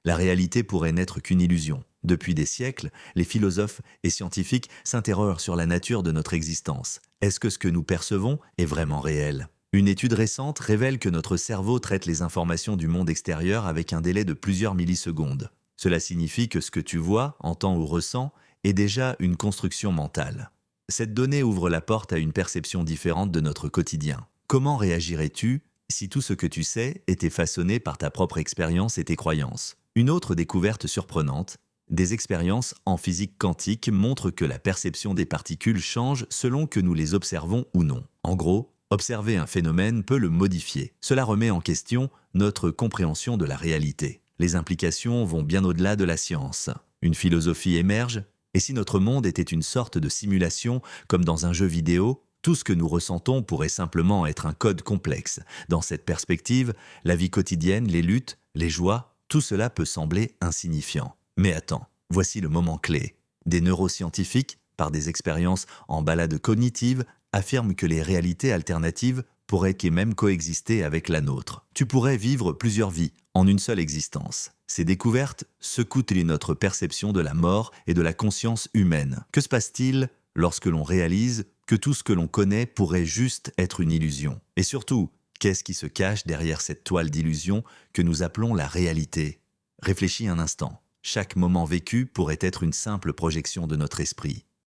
La réalité pourrait n'être qu'une illusion. Depuis des siècles, les philosophes et scientifiques s'interrogent sur la nature de notre existence. Est-ce que ce que nous percevons est vraiment réel? Une étude récente révèle que notre cerveau traite les informations du monde extérieur avec un délai de plusieurs millisecondes. Cela signifie que ce que tu vois, entends ou ressens est déjà une construction mentale. Cette donnée ouvre la porte à une perception différente de notre quotidien. Comment réagirais-tu si tout ce que tu sais était façonné par ta propre expérience et tes croyances? Une autre découverte surprenante, des expériences en physique quantique montrent que la perception des particules change selon que nous les observons ou non. En gros, observer un phénomène peut le modifier. Cela remet en question notre compréhension de la réalité. Les implications vont bien au-delà de la science. Une philosophie émerge, et si notre monde était une sorte de simulation, comme dans un jeu vidéo, tout ce que nous ressentons pourrait simplement être un code complexe. Dans cette perspective, la vie quotidienne, les luttes, les joies, tout cela peut sembler insignifiant. Mais attends, voici le moment clé. Des neuroscientifiques, par des expériences en balade cognitive, affirment que les réalités alternatives pourraient et même coexister avec la nôtre. Tu pourrais vivre plusieurs vies en une seule existence. Ces découvertes secouent notre perception de la mort et de la conscience humaine. Que se passe-t-il lorsque l'on réalise que tout ce que l'on connaît pourrait juste être une illusion? Et surtout, qu'est-ce qui se cache derrière cette toile d'illusion que nous appelons la réalité? Réfléchis un instant. Chaque moment vécu pourrait être une simple projection de notre esprit.